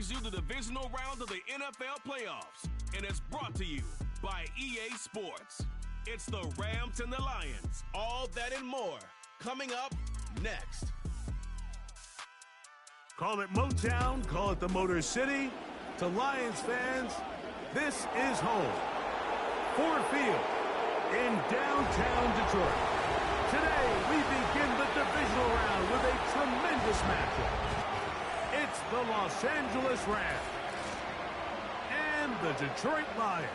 brings you the divisional round of the NFL playoffs, and it's brought to you by EA Sports. It's the Rams and the Lions. All that and more coming up next. Call it Motown, call it the Motor City. To Lions fans, this is home. Ford Field in downtown Detroit. Today, we begin the divisional round with a tremendous matchup. It's the Los Angeles Rams and the Detroit Lions.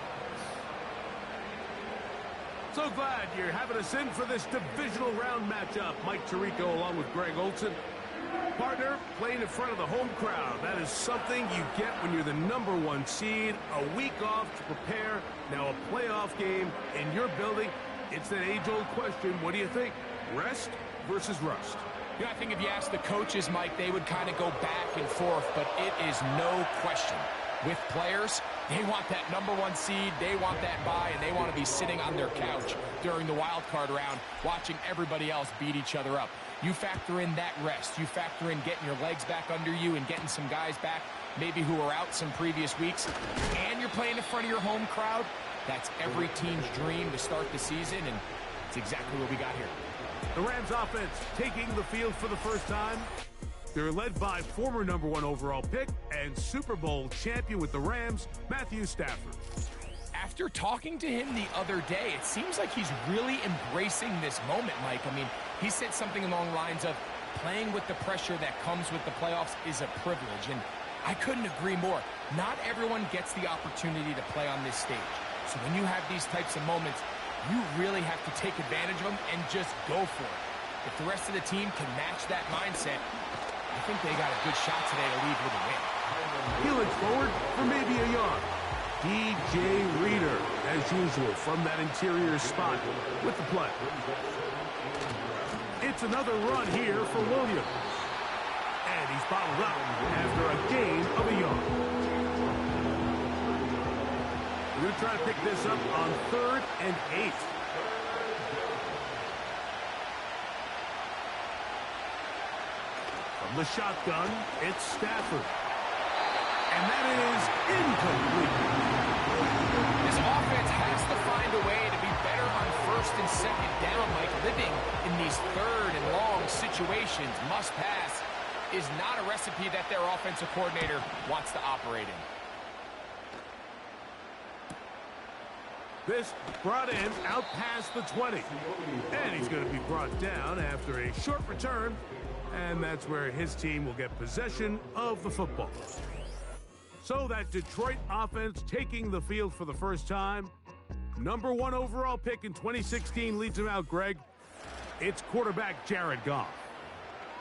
So glad you're having us in for this divisional round matchup. Mike Tirico along with Greg Olson. Partner, playing in front of the home crowd. That is something you get when you're the #1 seed. A week off to prepare. Now a playoff game in your building. It's that age-old question. What do you think? Rest versus rust? I think if you ask the coaches, Mike, they would kind of go back and forth, but it is no question. With players, they want that #1 seed, they want that bye, and they want to be sitting on their couch during the wild card round watching everybody else beat each other up. You factor in that rest. You factor in getting your legs back under you and getting some guys back maybe who are out some previous weeks, and you're playing in front of your home crowd. That's every team's dream to start the season, and it's exactly what we got here. The Rams offense taking the field for the first time. They're led by former #1 overall pick and Super Bowl champion with the Rams, Matthew Stafford. After talking to him the other day, it seems like he's really embracing this moment, Mike. I mean, he said something along the lines of playing with the pressure that comes with the playoffs is a privilege, and I couldn't agree more. Not everyone gets the opportunity to play on this stage. So when you have these types of moments, you really have to take advantage of them and just go for it. If the rest of the team can match that mindset, I think they got a good shot today to lead with a win. He looks forward for maybe a yard. DJ Reader, as usual, from that interior spot with the play. It's another run here for Williams. And he's bottled up after a gain of a yard. We're going to try to pick this up on 3rd and 8. From the shotgun, it's Stafford. And that is incomplete. This offense has to find a way to be better on 1st and 2nd down, like living in these 3rd and long situations. Must pass is not a recipe that their offensive coordinator wants to operate in. This brought in out past the 20. And he's going to be brought down after a short return. And that's where his team will get possession of the football. So that Detroit offense taking the field for the first time. #1 overall pick in 2016 leads him out, Greg. It's quarterback Jared Goff.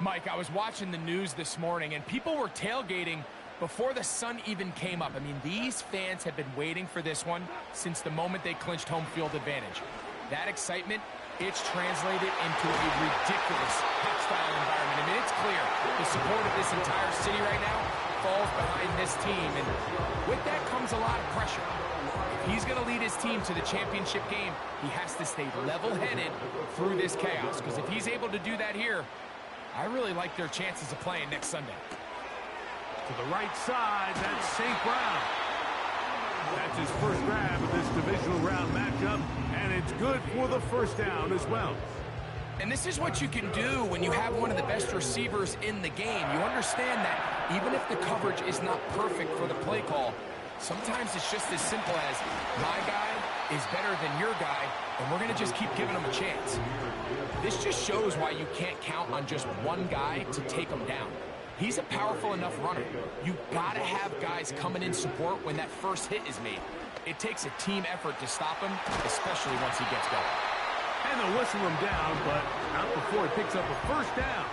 Mike, I was watching the news this morning, and people were tailgating before the sun even came up. I mean, these fans have been waiting for this one since the moment they clinched home field advantage. That excitement, it's translated into a ridiculous hostile environment. I mean, it's clear the support of this entire city right now falls behind this team, and with that comes a lot of pressure. If he's going to lead his team to the championship game, he has to stay level-headed through this chaos, because if he's able to do that here, I really like their chances of playing next Sunday. To the right side, that's St. Brown. That's his first grab of this divisional round matchup, and it's good for the first down as well. And this is what you can do when you have one of the best receivers in the game. You understand that even if the coverage is not perfect for the play call, sometimes it's just as simple as my guy is better than your guy, and we're going to just keep giving him a chance. This just shows why you can't count on just one guy to take him down. He's a powerful enough runner. You got to have guys coming in support when that first hit is made. It takes a team effort to stop him, especially once he gets going. And they'll whistle him down, but not before he picks up a first down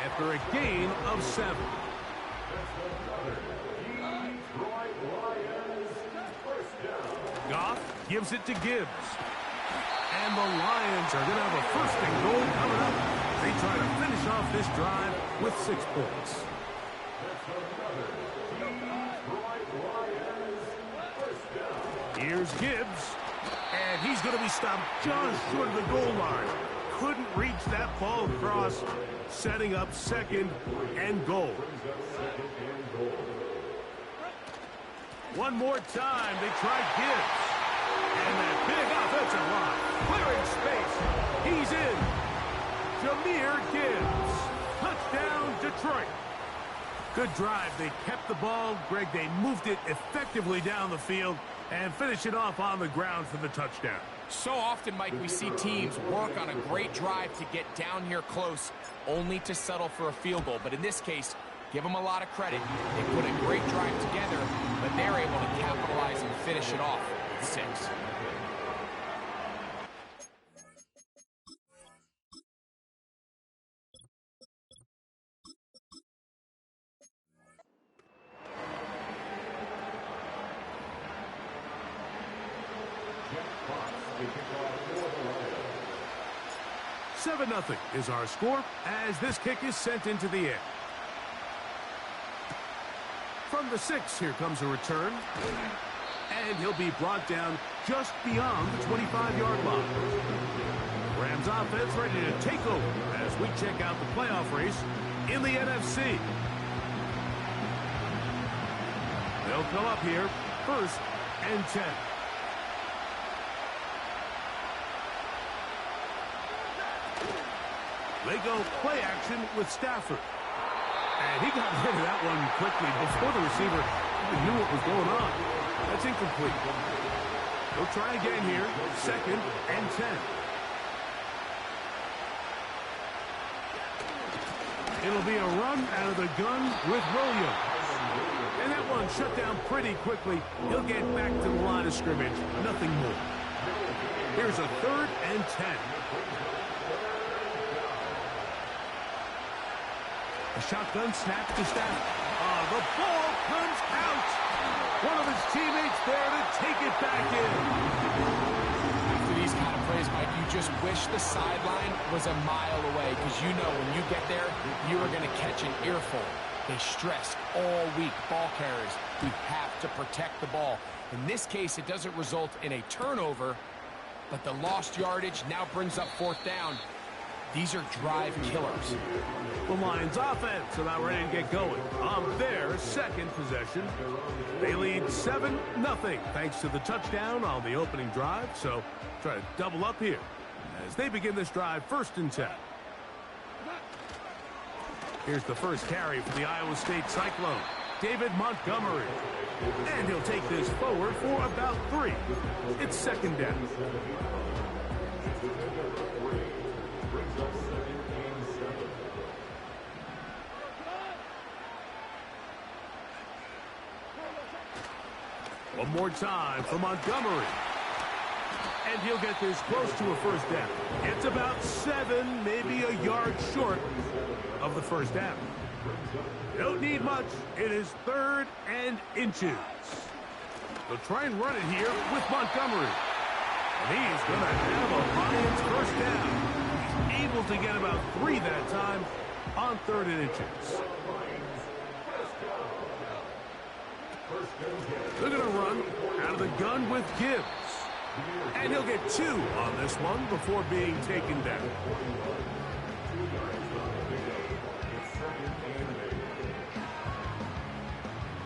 after a gain of 7. Goff gives it to Gibbs. And the Lions are going to have a first and goal coming up. They try to finish off this drive with 6 points. Here's Gibbs. And he's going to be stopped just short of the goal line. Couldn't reach that ball across, setting up 2nd and goal. One more time, they try Gibbs. And that big offensive line, clearing space. He's in. Jahmyr Gibbs. Touchdown, Detroit. Good drive. They kept the ball. Greg, they moved it effectively down the field and finish it off on the ground for the touchdown. So often, Mike, we see teams work on a great drive to get down here close, only to settle for a field goal. But in this case, give them a lot of credit. They put a great drive together, but they're able to capitalize and finish it off with 6. Seven 0 is our score as this kick is sent into the air. From the 6, here comes a return. And he'll be brought down just beyond the 25-yard line. Rams offense ready to take over as we check out the playoff race in the NFC. They'll come up here, 1st and 10. They go play action with Stafford. And he got rid of that one quickly before the receiver even knew what was going on. That's incomplete. They'll try again here, 2nd and 10. It'll be a run out of the gun with Williams. And that one shut down pretty quickly. He'll get back to the line of scrimmage. Nothing more. Here's a 3rd and 10. A shotgun snap to Stafford. The ball comes out. One of his teammates there to take it back in. After these kind of plays, Mike, you just wish the sideline was a mile away because you know when you get there, you are going to catch an earful. They stress all week, ball carriers. We have to protect the ball. In this case, it doesn't result in a turnover, but the lost yardage now brings up 4th down. These are drive killers. The Lions offense about ready to get going on their 2nd possession. They lead 7-0 thanks to the touchdown on the opening drive. So try to double up here as they begin this drive 1st and 10. Here's the first carry for the Iowa State Cyclone, David Montgomery. And he'll take this forward for about 3. It's 2nd down. One more time for Montgomery. And he'll get this close to a 1st down. It's about 7, maybe a yard short of the 1st down. Don't need much. It is 3rd and inches. They'll try and run it here with Montgomery. And he's going to have a Lions 1st down. He's able to get about 3 that time on 3rd and inches. They're going to run out of the gun with Gibbs. And he'll get 2 on this one before being taken down.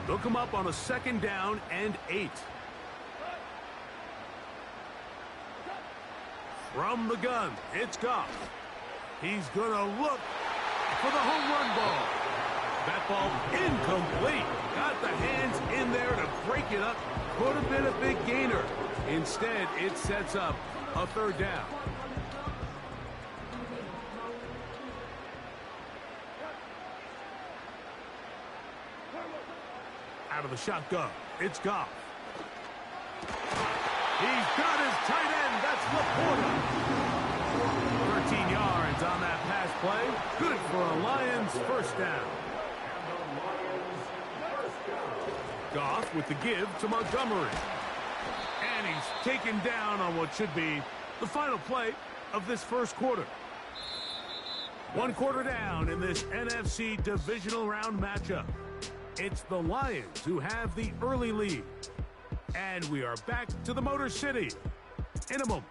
They'll come up on a 2nd down and 8. From the gun, it's Goff. He's going to look for the home run ball. That ball incomplete. Got the hands in there to break it up. Could have been a big gainer. Instead, it sets up a 3rd down. Out of the shotgun, it's Goff. He's got his tight end. That's Laporta. 13 yards on that pass play. Good for a Lions 1st down. Goff with the give to Montgomery. And he's taken down on what should be the final play of this 1st quarter. 1 quarter down in this NFC Divisional Round matchup. It's the Lions who have the early lead. And we are back to the Motor City in a moment.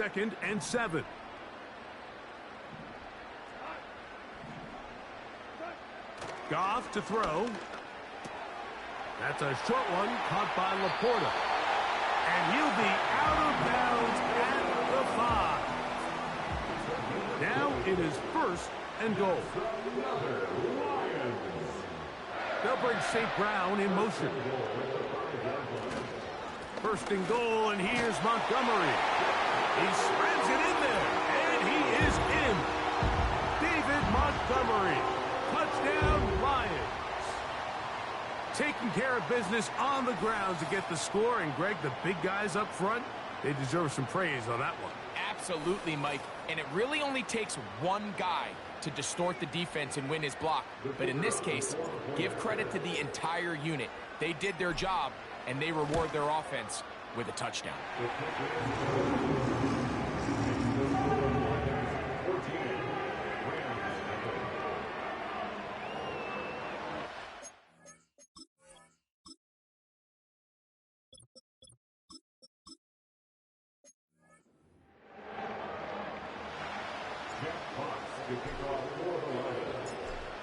2nd and 7. Goff to throw. That's a short one caught by Laporta. And he'll be out of bounds at the 5. Now it is 1st and goal. They'll bring St. Brown in motion. 1st and goal, and here's Montgomery. He spreads it in there, and he is in. David Montgomery. Touchdown, Lions. Taking care of business on the ground to get the score. And, Greg, the big guys up front, they deserve some praise on that one. Absolutely, Mike. And it really only takes one guy to distort the defense and win his block. But in this case, give credit to the entire unit. They did their job, and they reward their offense with a touchdown.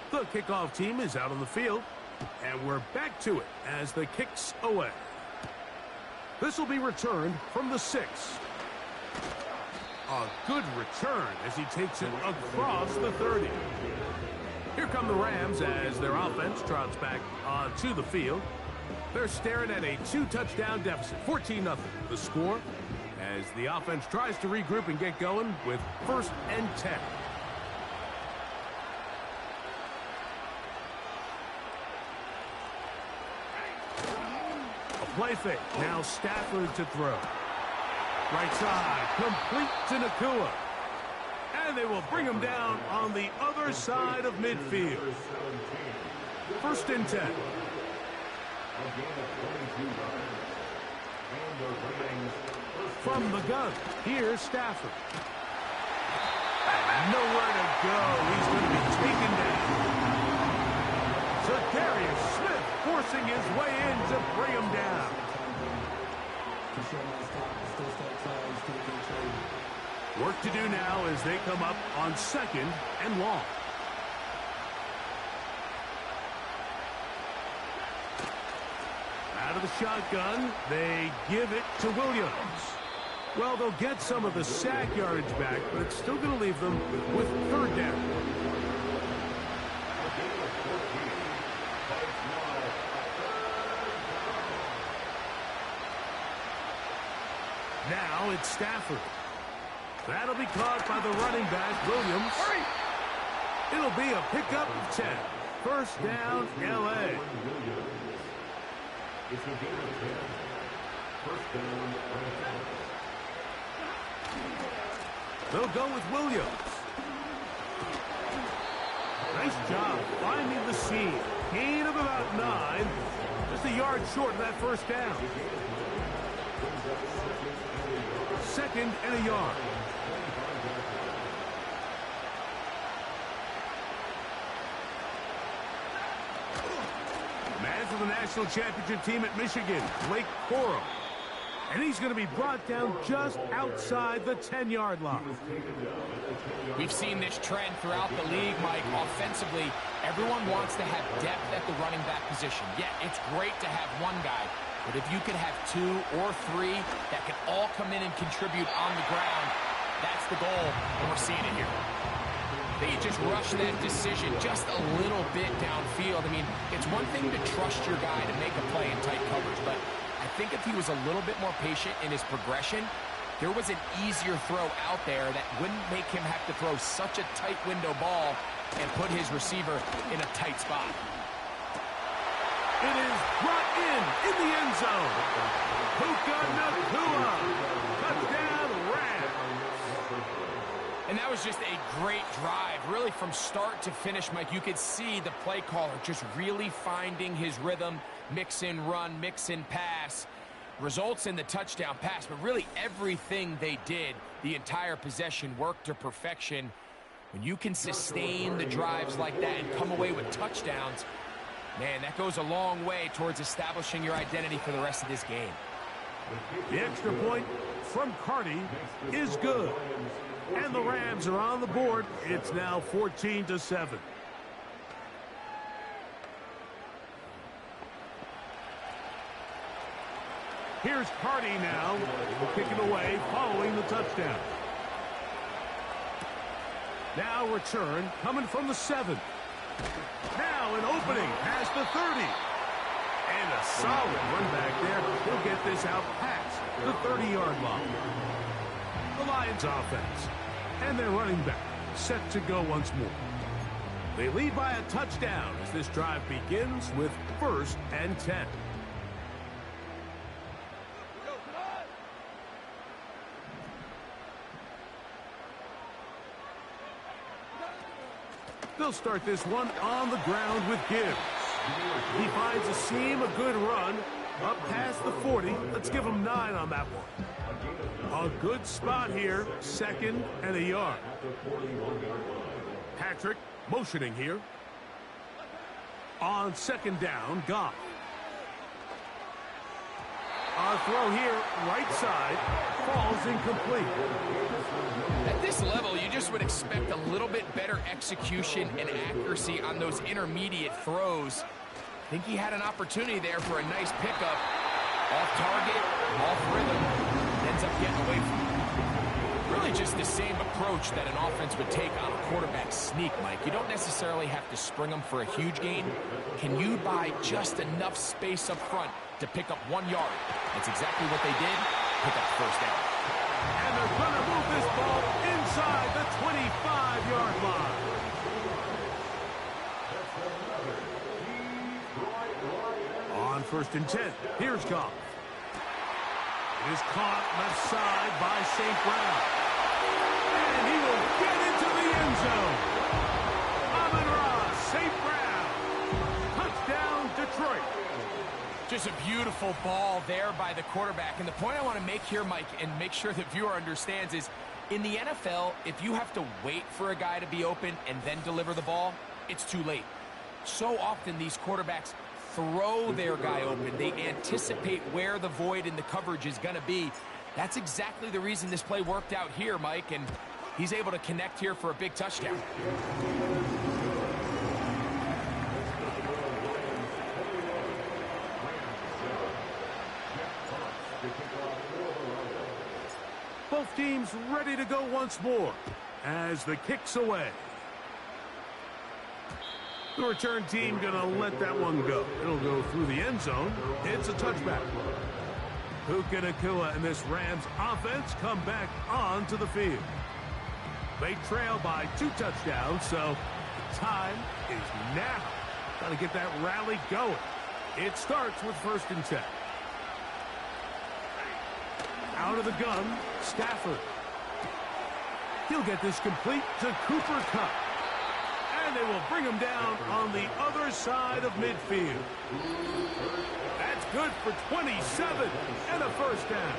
The kickoff team is out on the field, and we're back to it as the kick's away. This will be returned from the 6. A good return as he takes it across the 30. Here come the Rams as their offense trots back onto the field. They're staring at a 2-touchdown deficit, 14-0. The score as the offense tries to regroup and get going with 1st and 10. Play fake. Now Stafford to throw. Right side. Complete to Nakua. And they will bring him down on the other side of midfield. 1st and 10. From the gun, here's Stafford. Nowhere to go. He's going to be taken down. Darius Smith forcing his way in to bring him down. Work to do now as they come up on 2nd and long. Out of the shotgun, they give it to Williams. Well, they'll get some of the sack yardage back, but it's still going to leave them with 3rd down. Now it's Stafford. That'll be caught by the running back, Williams. It'll be a pickup of 10. 1st down, L.A. They'll go with Williams. Nice job finding the seam. Gain of about 9. Just a yard short of that 1st down. 2nd and a yard. Man for the national championship team at Michigan, Blake Corum. And he's going to be brought down just outside the 10-yard line. We've seen this trend throughout the league, Mike. Offensively, everyone wants to have depth at the running back position. Yeah, it's great to have one guy, but if you could have 2 or 3 that can all come in and contribute on the ground, that's the goal, and we're seeing it here. They just rush that decision just a little bit downfield. I mean, it's one thing to trust your guy to make a play in tight coverage, but I think if he was a little bit more patient in his progression, there was an easier throw out there that wouldn't make him have to throw such a tight window ball and put his receiver in a tight spot. It is brought in the end zone. Puka Nakua. Touchdown, Rams. And that was just a great drive. Really, from start to finish, Mike, you could see the play caller just really finding his rhythm. Mix in run, mix in pass. Results in the touchdown pass. But really, everything they did, the entire possession, worked to perfection. When you can sustain the drives like that and come away with touchdowns, man, that goes a long way towards establishing your identity for the rest of this game. The extra point from Carty is good. And the Rams are on the board. It's now 14-7. Here's Carty now. Kicking away following the touchdown. Now return coming from the 7. Now an opening past the 30. And a solid run back there. He'll get this out past the 30-yard line. The Lions offense. And their running back set to go once more. They lead by a touchdown as this drive begins with 1st and 10. They'll start this one on the ground with Gibbs. He finds a seam, a good run, up past the 40. Let's give him 9 on that one. A good spot here, 2nd and a yard. Patrick motioning here. On 2nd down, Goff. A throw here, right side, falls incomplete. At this level, you just would expect a little bit better execution and accuracy on those intermediate throws. I think he had an opportunity there for a nice pickup. Off target, off rhythm, ends up getting away from it. Really just the same approach that an offense would take on a quarterback sneak, Mike. You don't necessarily have to spring them for a huge gain. Can you buy just enough space up front to pick up 1 yard? That's exactly what they did. Pick up the 1st down. And they're going to move this ball inside the 25-yard line. On 1st and 10, here's Goff. It is caught left side by St. Brown. And he will get into the end zone. Amon-Ra, St. Brown. Touchdown, Detroit. Just a beautiful ball there by the quarterback. And the point I want to make here, Mike, and make sure the viewer understands is, in the NFL, if you have to wait for a guy to be open and then deliver the ball, it's too late. So often these quarterbacks throw their guy open. They anticipate where the void in the coverage is going to be. That's exactly the reason this play worked out here, Mike, and he's able to connect here for a big touchdown. Both teams ready to go once more as the kick's away. The return team going to let that one go. It'll go through the end zone. It's a touchback. Puka Nacua and this Rams offense come back onto the field. They trail by 2 touchdowns, so time is now. Got to get that rally going. It starts with 1st and 10. Out of the gun, Stafford. He'll get this complete to Cooper Kupp. And they will bring him down on the other side of midfield. That's good for 27 and a 1st down.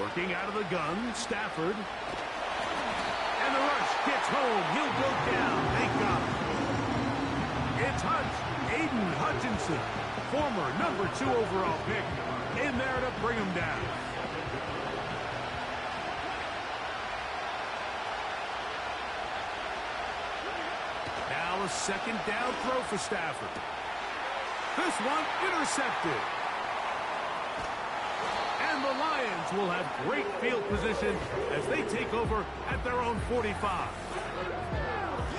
Working out of the gun, Stafford. And the rush gets home. He'll go down. Thank God. It's Aiden Hutchinson, former number 2 overall pick, in there to bring him down. Now a 2nd down throw for Stafford. This one intercepted. And the Lions will have great field position as they take over at their own 45.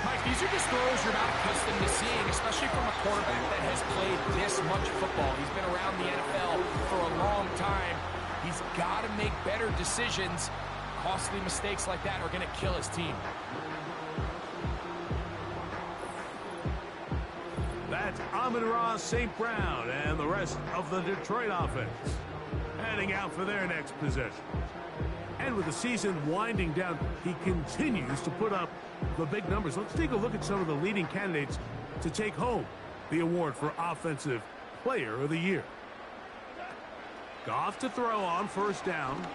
Mike, these are just throws you're not accustomed to seeing, especially from a quarterback that has played this much football. He's been around the NFL for a long time. He's got to make better decisions. Costly mistakes like that are going to kill his team. That's Amon-Ra, St. Brown, and the rest of the Detroit offense heading out for their next possession. And with the season winding down, he continues to put up the big numbers. Let's take a look at some of the leading candidates to take home the award for Offensive Player of the Year. Goff to throw on 1st down.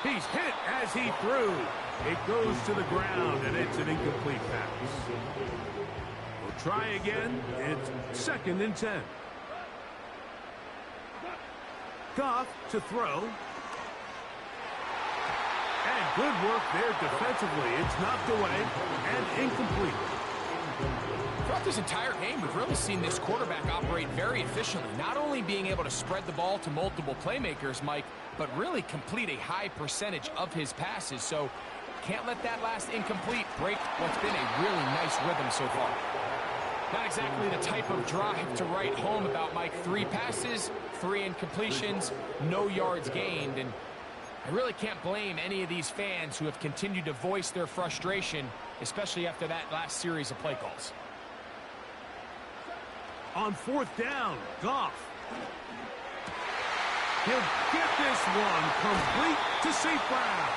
He's hit as he threw. It goes to the ground, and it's an incomplete pass. We'll try again. It's 2nd and 10. Goff to throw. And good work there defensively. It's knocked away and incomplete. Throughout this entire game, we've really seen this quarterback operate very efficiently, not only being able to spread the ball to multiple playmakers, Mike, but really complete a high percentage of his passes. So can't let that last incomplete break what's been a really nice rhythm so far. Not exactly the type of drive to write home about, Mike. 3 passes, 3 incompletions, no yards gained. And I really can't blame any of these fans who have continued to voice their frustration, especially after that last series of play calls. On 4th down, Goff. He'll get this one complete to St. Brown.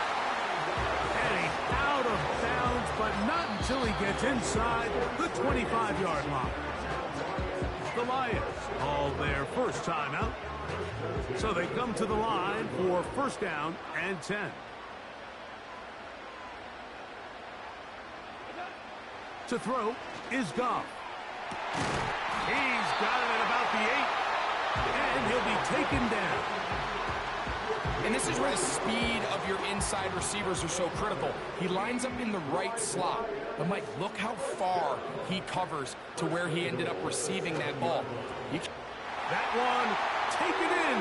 And he's out of bounds, but not until he gets inside the 25-yard line. The Lions call their first timeout. So they come to the line for 1st down and 10. To throw is Goff. He's got it at about the 8, and he'll be taken down. And this is where the speed of your inside receivers are so critical. He lines up in the right slot. But, Mike, look how far he covers to where he ended up receiving that ball. That one, taken in.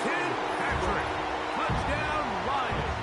Ken Patrick, touchdown Lions.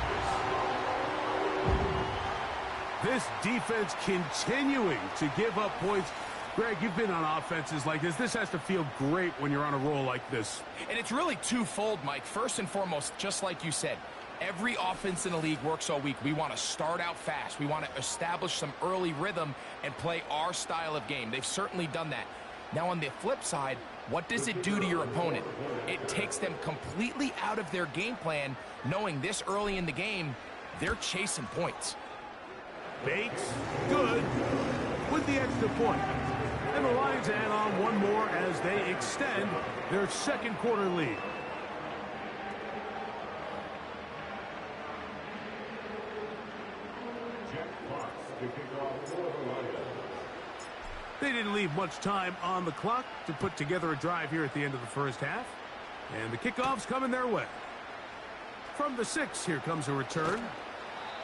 This defense continuing to give up points. Greg, you've been on offenses like this. This has to feel great when you're on a roll like this. And it's really twofold, Mike. First and foremost, just like you said, every offense in the league works all week. We want to start out fast. We want to establish some early rhythm and play our style of game. They've certainly done that. Now, on the flip side, what does it do to your opponent? It takes them completely out of their game plan, knowing this early in the game, they're chasing points. Bates, good, with the extra point. And the Lions add on one more as they extend their 2nd quarter lead. They didn't leave much time on the clock to put together a drive here at the end of the 1st half. And the kickoff's coming their way. From the 6, here comes a return.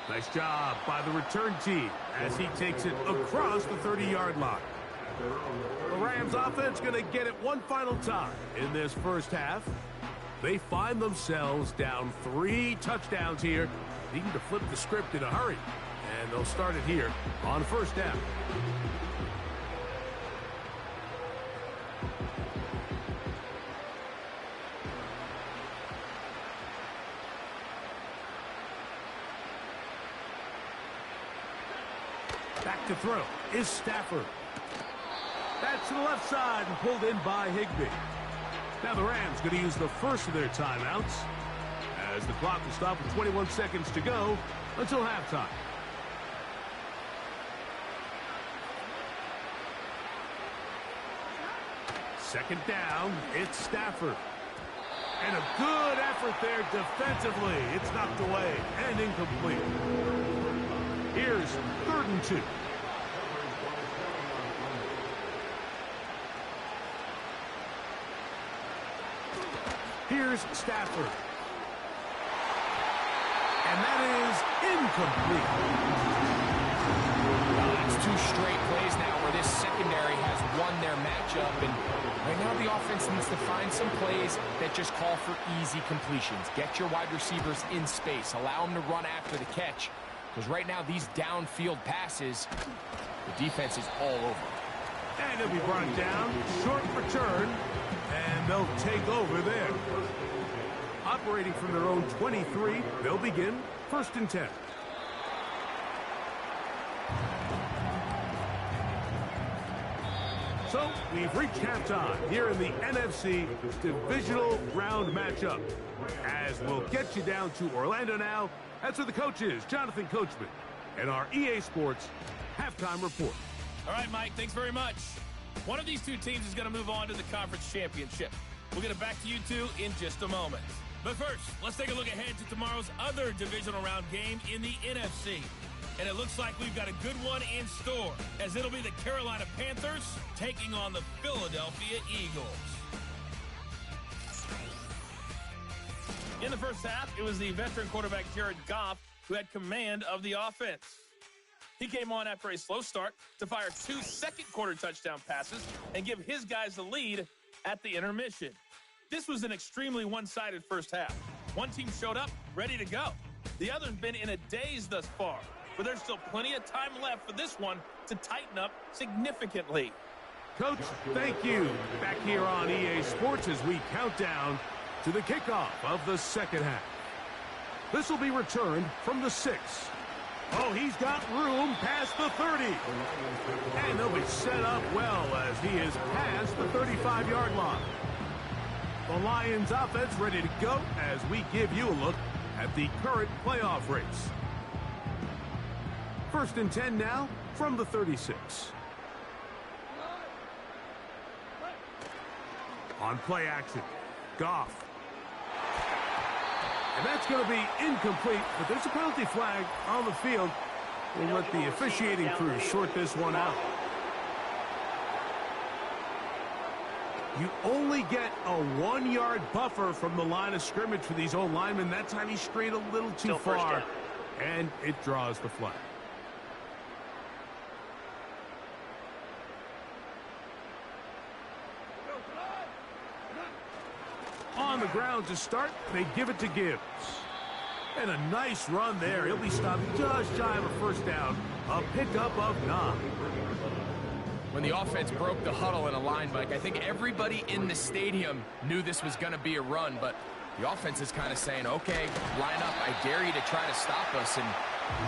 Nice job by the return team as he takes it across the 30-yard line. The Rams offense going to get it one final time in this 1st half. They find themselves down 3 touchdowns here, needing to flip the script in a hurry. And they'll start it here on 1st down. Back to throw is Stafford. That's to the left side and pulled in by Higbee. Now the Rams going to use the first of their timeouts as the clock will stop with 21 seconds to go until halftime. Second down, it's Stafford. And a good effort there defensively. It's knocked away and incomplete. Here's 3rd and 2. Here's Stafford. And that is incomplete. Well, that's 2 straight plays now where this secondary has won their matchup. And right now the offense needs to find some plays that just call for easy completions. Get your wide receivers in space. Allow them to run after the catch. Because right now these downfield passes, the defense is all over. And he'll be brought down. Short return. And they'll take over there. Operating from their own 23, they'll begin 1st and 10. So we've reached halftime here in the NFC Divisional Round matchup. As we'll get you down to Orlando now. That's where the coach is, Jonathan Coachman, and our EA Sports halftime report. All right, Mike, thanks very much. One of these 2 teams is going to move on to the conference championship. We'll get it back to you two in just a moment. But first, let's take a look ahead to tomorrow's other divisional round game in the NFC. And it looks like we've got a good one in store, as it'll be the Carolina Panthers taking on the Philadelphia Eagles. In the first half, it was the veteran quarterback Jared Goff who had command of the offense. He came on after a slow start to fire 2 second-quarter touchdown passes and give his guys the lead at the intermission. This was an extremely one-sided first half. One team showed up ready to go. The other's been in a daze thus far, but there's still plenty of time left for this one to tighten up significantly. Coach, thank you. Back here on EA Sports as we count down to the kickoff of the second half. This will be returned from the 6. Oh, he's got room past the 30. And they'll be set up well as he is past the 35-yard line. The Lions offense ready to go as we give you a look at the current playoff race. 1st and 10 now from the 36. On play action, Goff. And that's going to be incomplete, but there's a penalty flag on the field. We'll let the officiating crew sort this one out. You only get a 1-yard buffer from the line of scrimmage for these old linemen. That time he strayed a little too far, and it draws the flag. On the ground to start, they give it to Gibbs. And a nice run there. He'll be stopped just shy of a first down. A pickup of 9. When the offense broke the huddle in a line, Mike, I think everybody in the stadium knew this was going to be a run, but the offense is kind of saying, okay, line up, I dare you to try to stop us, and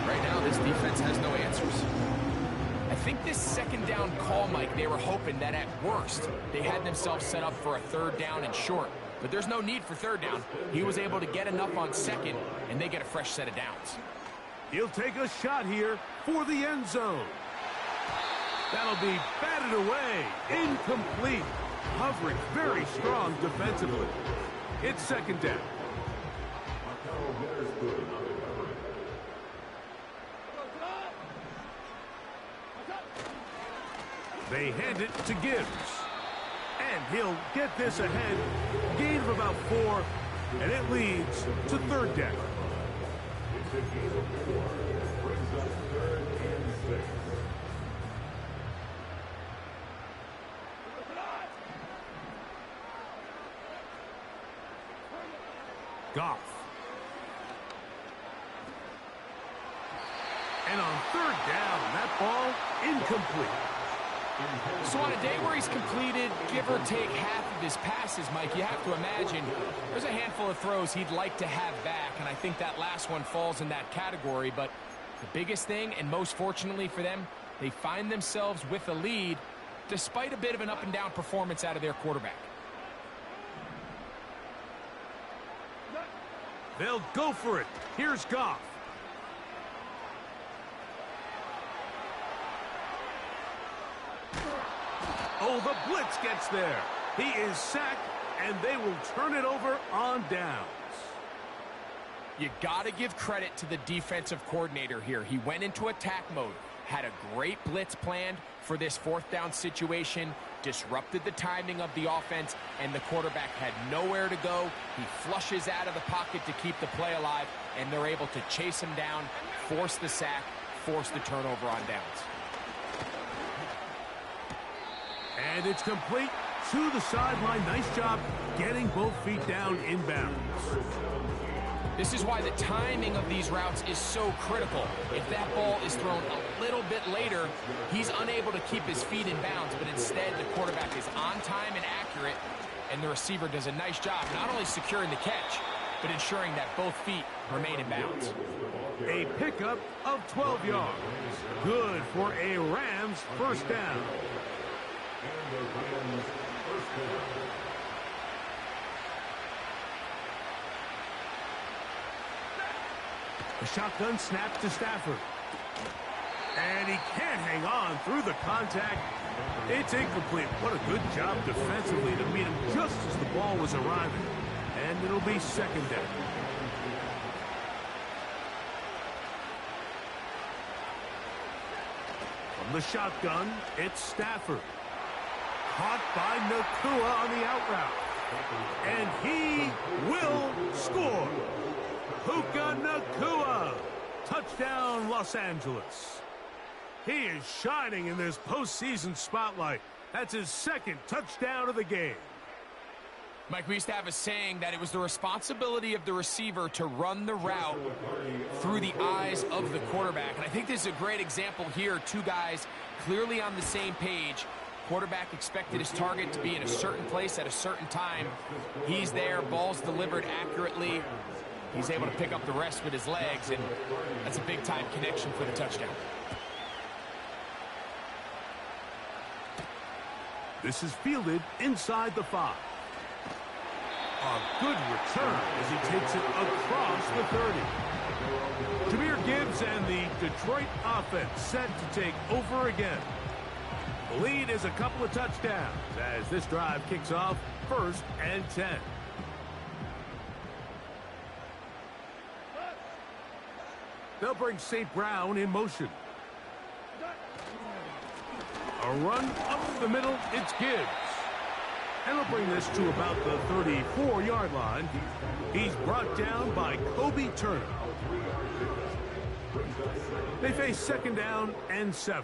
right now this defense has no answers. I think this second down call, Mike, they were hoping that at worst they had themselves set up for a 3rd down and short, but there's no need for 3rd down. He was able to get enough on 2nd, and they get a fresh set of downs. He'll take a shot here for the end zone. That'll be batted away. Incomplete. Coverage very strong defensively. It's 2nd down. They hand it to Gibbs. And he'll get this ahead. Gain of about 4. And it leads to 3rd down. Goff. And on 3rd down, that ball incomplete. So on a day where he's completed, give or take half of his passes, Mike, you have to imagine there's a handful of throws he'd like to have back, and I think that last one falls in that category. But the biggest thing, and most fortunately for them, they find themselves with a lead despite a bit of an up-and-down performance out of their quarterback. They'll go for it. Here's Goff. Oh, the blitz gets there. He is sacked, and they will turn it over on downs. You got to give credit to the defensive coordinator here. He went into attack mode, had a great blitz planned for this 4th down situation, disrupted the timing of the offense, and the quarterback had nowhere to go. He flushes out of the pocket to keep the play alive, and they're able to chase him down, force the sack, force the turnover on downs. And it's complete to the sideline. Nice job getting both feet down inbounds. This is why the timing of these routes is so critical. If that ball is thrown a little bit later, he's unable to keep his feet in bounds, but instead the quarterback is on time and accurate, and the receiver does a nice job not only securing the catch, but ensuring that both feet remain in bounds. A pickup of 12 yards. Good for a Rams 1st down. The shotgun snaps to Stafford. And he can't hang on through the contact. It's incomplete. What a good job defensively to meet him just as the ball was arriving. and it'll be second down. From the shotgun, it's Stafford. Caught by Nakua on the out route. And he will score. Puka Nakua. Touchdown, Los Angeles. He is shining in this postseason spotlight. That's his second touchdown of the game. Mike, we used to have a saying that it was the responsibility of the receiver to run the route through the eyes of the quarterback. And I think this is a great example here. Two guys clearly on the same page. Quarterback expected his target to be in a certain place at a certain time. He's there, ball's delivered accurately. He's able to pick up the rest with his legs, and that's a big-time connection for the touchdown. This is fielded inside the 5. A good return as he takes it across the 30. Jahmyr Gibbs and the Detroit offense set to take over again. The lead is a couple of touchdowns as this drive kicks off 1st and 10. They'll bring St. Brown in motion. A run up the middle, it's Gibbs. And they'll bring this to about the 34-yard line. He's brought down by Kobe Turner. They face second down and 7.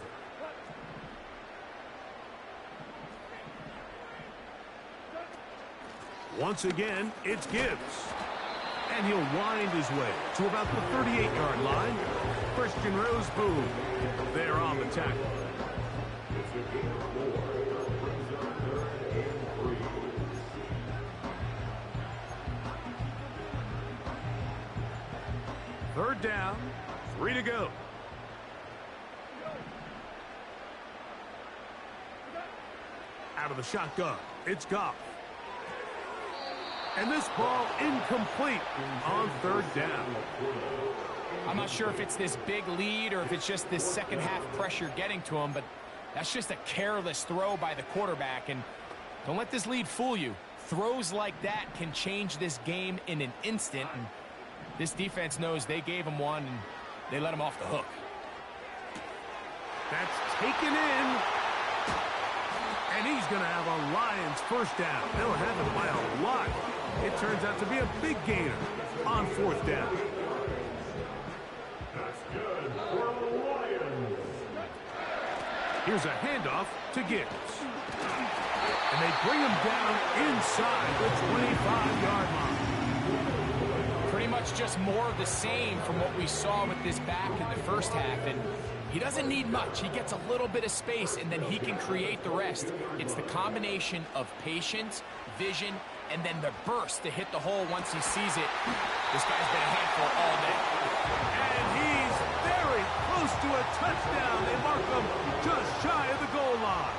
Once again, it's Gibbs. And he'll wind his way to about the 38-yard line. Christian Roseboom there on the tackle. Third down, 3 to go. Out of the shotgun, it's Goff. And this ball incomplete on 3rd down. I'm not sure if it's this big lead or if it's just this second half pressure getting to him, but that's just a careless throw by the quarterback. And don't let this lead fool you. Throws like that can change this game in an instant. And this defense knows they gave him one and they let him off the hook. That's taken in. And he's going to have a Lions first down. They'll have it by a lot. It turns out to be a big gainer on 4th down. That's good for the Lions. Here's a handoff to Gibbs. And they bring him down inside the 25-yard line. Pretty much just more of the same from what we saw with this back in the first half. And he doesn't need much. He gets a little bit of space, and then he can create the rest. It's the combination of patience, vision, and then the burst to hit the hole once he sees it. This guy's been a handful all day. And he's very close to a touchdown. They mark him just shy of the goal line.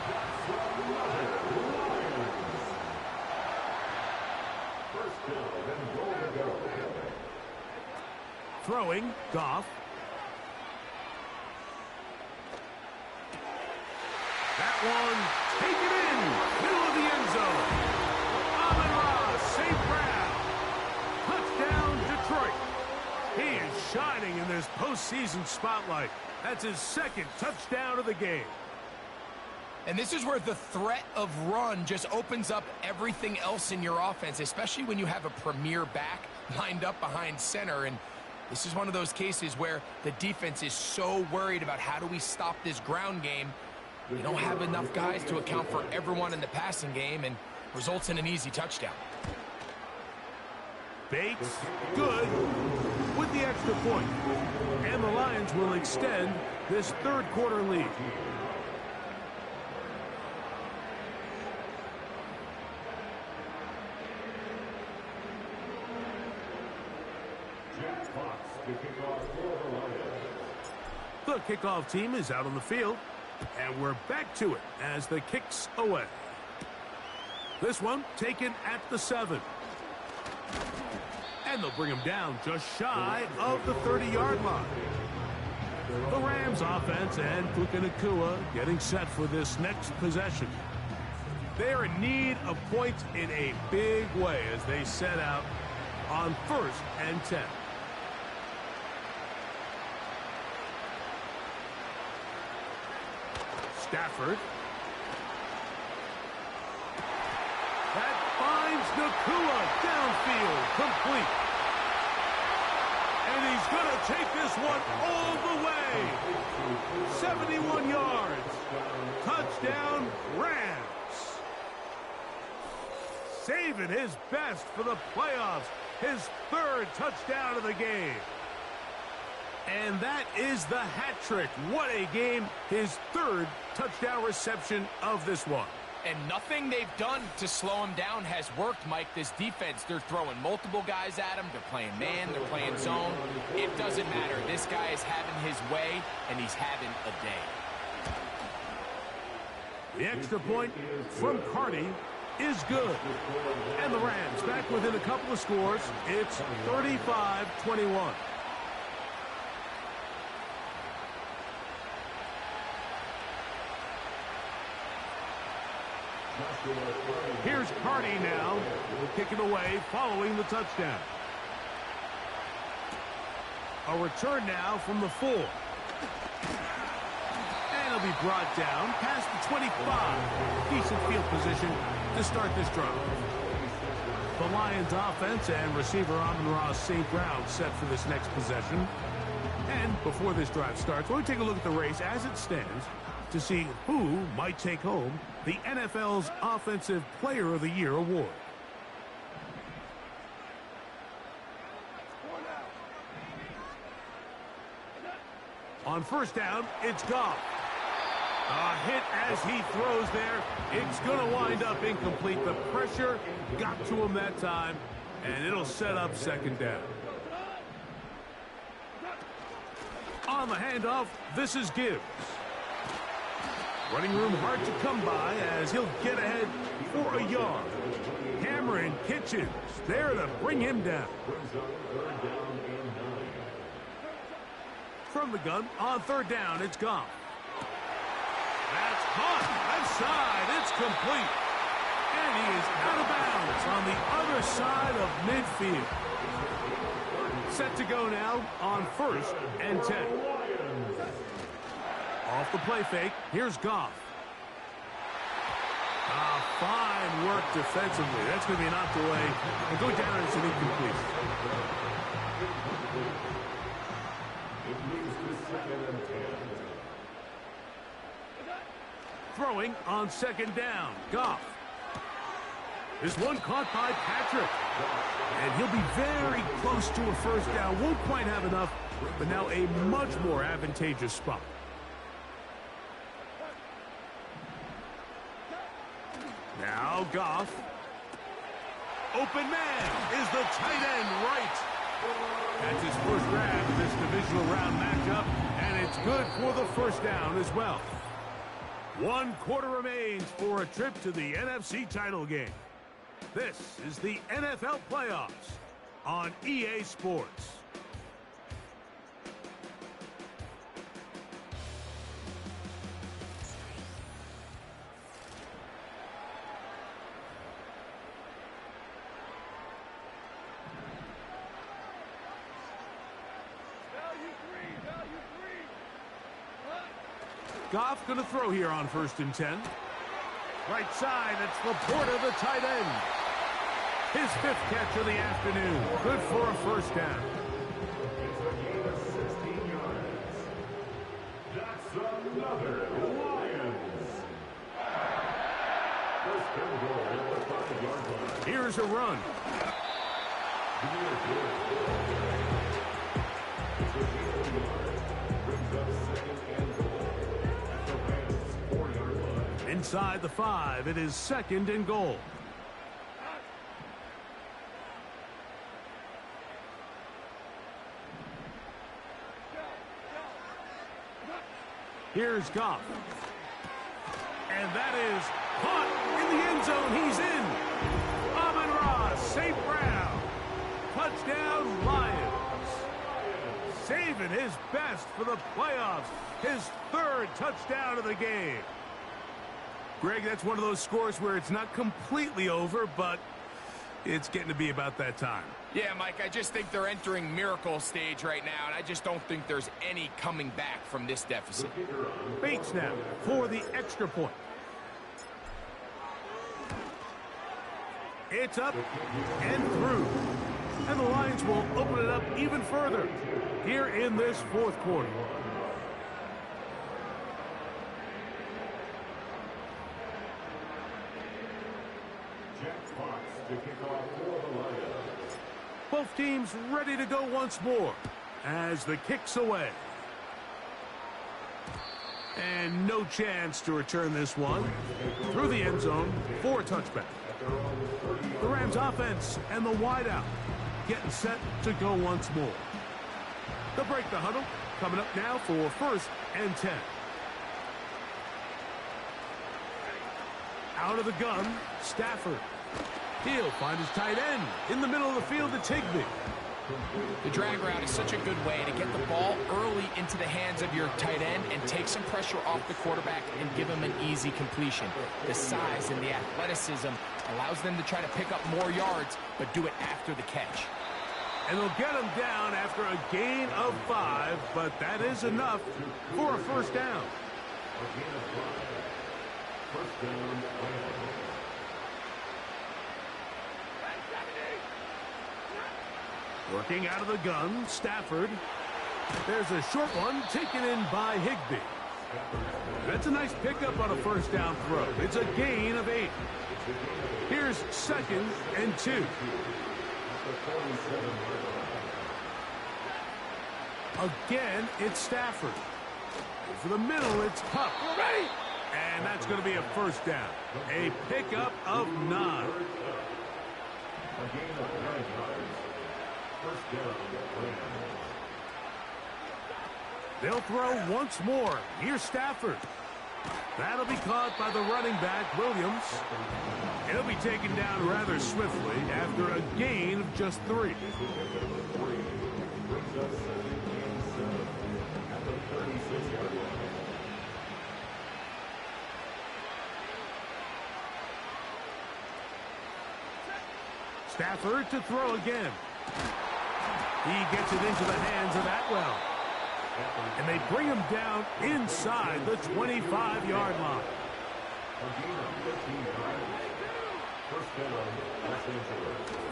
Throwing, Goff. That one, take it in, middle of the end zone. Amon-Ra, St. Brown. Touchdown, Detroit. He is shining in this postseason spotlight. That's his second touchdown of the game. And this is where the threat of run just opens up everything else in your offense, especially when you have a premier back lined up behind center. And this is one of those cases where the defense is so worried about how do we stop this ground game. They don't have enough guys to account for everyone in the passing game, and results in an easy touchdown. Bates, good, with the extra point. And the Lions will extend this 3rd quarter lead. The kickoff team is out on the field, and we're back to it as the kick's away. This one taken at the 7. And they'll bring him down just shy of the 30-yard line. The Rams offense and Puka Nakua getting set for this next possession. They are in need of points in a big way as they set out on 1st and 10. Stafford. That finds Nakua downfield, complete. And he's going to take this one all the way. 71 yards. Touchdown, Rams. Saving his best for the playoffs. His 3rd touchdown of the game. And that is the hat trick. What a game. His 3rd touchdown reception of this one. And nothing they've done to slow him down has worked, Mike. This defense, they're throwing multiple guys at him. They're playing man. They're playing zone. It doesn't matter. This guy is having his way, and he's having a day. The extra point from Carty is good. And the Rams back within a couple of scores. It's 35-21. Here's Carty now, kicking away following the touchdown. A return now from the 4. And he'll be brought down past the 25. Decent field position to start this drive. The Lions offense and receiver Amon-Ra St. Brown set for this next possession. And before this drive starts, we'll take a look at the race as it stands to see who might take home the NFL's Offensive Player of the Year award. On 1st down, it's Goff. A hit as he throws there. It's going to wind up incomplete. The pressure got to him that time, and it'll set up 2nd down. On the handoff, this is Gibbs. Running room hard to come by as he'll get ahead for a yard. Cameron Kitchens there to bring him down. From the gun on 3rd down, it's Goff. That's caught. Left side, it's complete. And he is out of bounds on the other side of midfield. Set to go now on 1st and 10. Off the play fake, here's Goff. Fine work defensively. That's going to be knocked away and go down as an incomplete. Throwing on 2nd down, Goff. This one caught by Patrick. And he'll be very close to a 1st down. Won't quite have enough, but now a much more advantageous spot. Now Goff. Open man is the tight end right. That's his 1st grab in this divisional round matchup, and it's good for the 1st down as well. 1 quarter remains for a trip to the NFC title game. This is the NFL playoffs on EA Sports. Goff going to throw here on 1st and 10. Right side, it's Laporta, the tight end. His 5th catch of the afternoon. Good for a 1st down. That's another Lions. Here's a run. Inside the 5, it is 2nd and goal. Here's Goff. And that is caught in the end zone. He's in. Amon-Ra St. Brown. Touchdown, Lions. Saving his best for the playoffs. His 3rd touchdown of the game. Greg, that's one of those scores where it's not completely over, but it's getting to be about that time. Yeah, Mike, I just think they're entering miracle stage right now, and I just don't think there's any coming back from this deficit. Bates now for the extra point. It's up and through. And the Lions will open it up even further here in this fourth quarter. Both teams ready to go once more as the kick's away. And no chance to return this one through the end zone for a touchback. The Rams offense and the wideout getting set to go once more. They'll break the huddle. Coming up now for 1st and 10. Out of the gun, Stafford. He'll find his tight end in the middle of the field to Higbee. The drag route is such a good way to get the ball early into the hands of your tight end and take some pressure off the quarterback and give him an easy completion. The size and the athleticism allows them to try to pick up more yards, but do it after the catch. And they'll get him down after a gain of 5, but that is enough for a first down. Working out of the gun, Stafford. There's a short one taken in by Higbee. That's a nice pickup on a first down throw. It's a gain of 8. Here's 2nd and 2. Again, it's Stafford. For the middle, it's Kupp. Ready? And that's going to be a first down. A pickup of 9. They'll throw once more. Here's Stafford. That'll be caught by the running back, Williams. He'll be taken down rather swiftly after a gain of just 3. Stafford to throw again. He gets it into the hands of Atwell. And they bring him down inside the 25-yard line.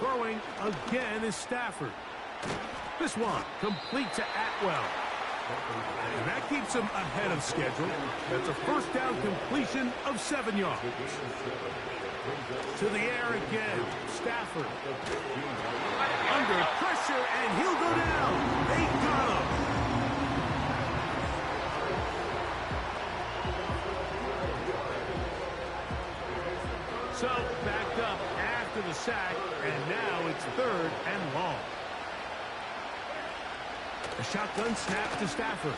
Throwing again is Stafford. This one complete to Atwell. And that keeps him ahead of schedule. That's a first down completion of 7 yards. To the air again, Stafford. Under pressure, and he'll go down. They got him. So, backed up after the sack, and now it's 3rd and long. A shotgun snap to Stafford.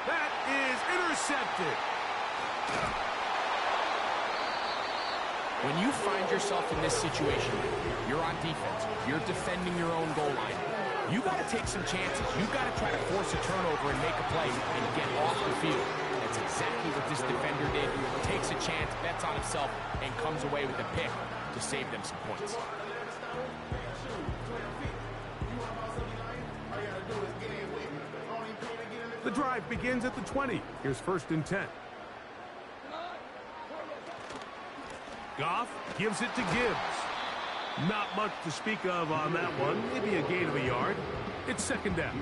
That is intercepted. When you find yourself in this situation, you're on defense, you're defending your own goal line, you got to take some chances. You got to try to force a turnover and make a play and get off the field. That's exactly what this defender did. Takes a chance, bets on himself, and comes away with a pick to save them some points. The drive begins at the 20. Here's 1st and 10. Goff gives it to Gibbs. Not much to speak of on that one. Maybe a gain of a yard. It's 2nd down.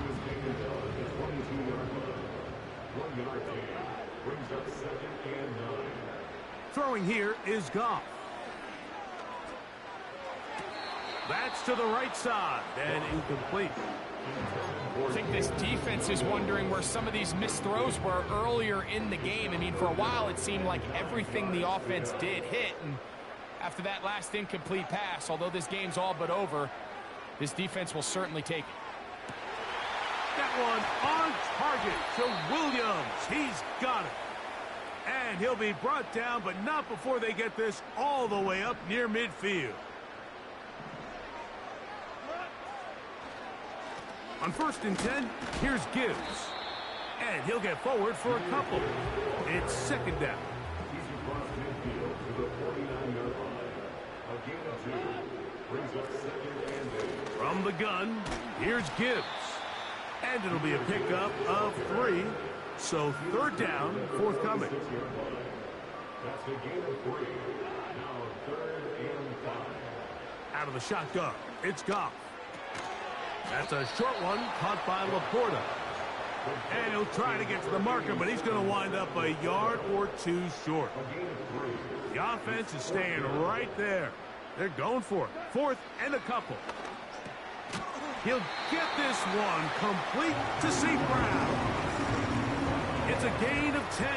Throwing here is Goff. That's to the right side and incomplete. I think this defense is wondering where some of these missed throws were earlier in the game. I mean, for a while it seemed like everything the offense did hit, and after that last incomplete pass, although this game's all but over, this defense will certainly take it. That one on target to Williams. He's got it. And he'll be brought down, but not before they get this all the way up near midfield. On 1st and 10, here's Gibbs. And he'll get forward for a couple. It's second down. He's across midfield to the 49-yard line. A gain of 2 brings up 2nd and 8. From the gun, here's Gibbs. And it'll be a pickup of 3. So third down, forthcoming. That's a gain of 3. Now 3rd and 5. Out of the shotgun, it's Goff. That's a short one caught by Laporta. And he'll try to get to the marker, but he's going to wind up a yard or 2 short. The offense is staying right there. They're going for it. 4th and a couple. He'll get this one complete to St. Brown. It's a gain of 10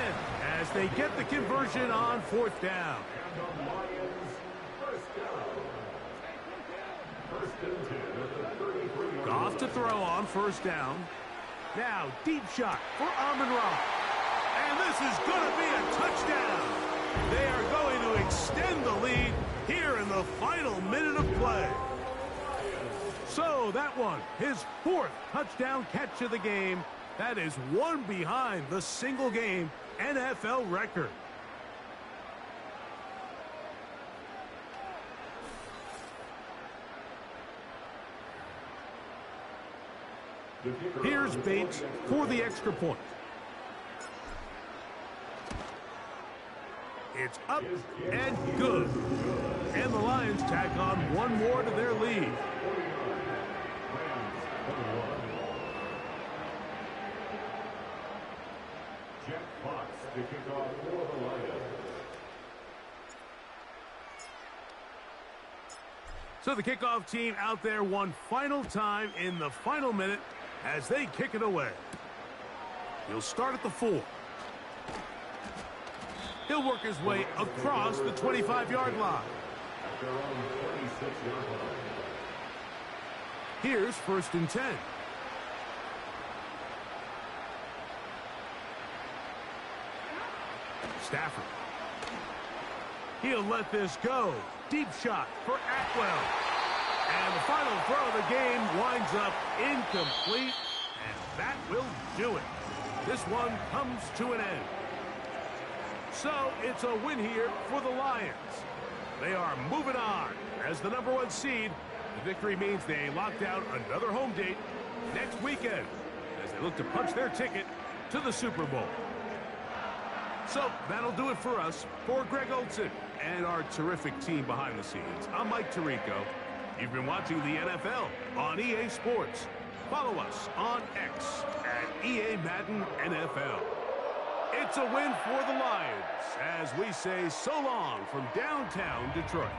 as they get the conversion on 4th down. And the Lions first down. 1st and 10 at the 33-yard line. Goff to throw on 1st down. Now deep shot for Amon-Ra. And this is going to be a touchdown. They are going to extend the lead here in the final minute of play. So that one, his 4th touchdown catch of the game. That is one behind the single-game NFL record. Here's Bates for the extra point. It's up and good. And the Lions tack on one more to their lead. Jack Fox to kick off for the Lions. So the kickoff team out there one final time in the final minute as they kick it away. He'll start at the 4. He'll work his way across the 25-yard line. At their own 36-yard line. Here's 1st and 10. Stafford. He'll let this go. Deep shot for Atwell. And the final throw of the game winds up incomplete. And that will do it. This one comes to an end. So it's a win here for the Lions. They are moving on as the #1 seed. The victory means they lock down another home date next weekend as they look to punch their ticket to the Super Bowl. So that'll do it for us. For Greg Olson and our terrific team behind the scenes, I'm Mike Tirico. You've been watching the NFL on EA Sports. Follow us on X at EA Madden NFL. It's a win for the Lions as we say so long from downtown Detroit.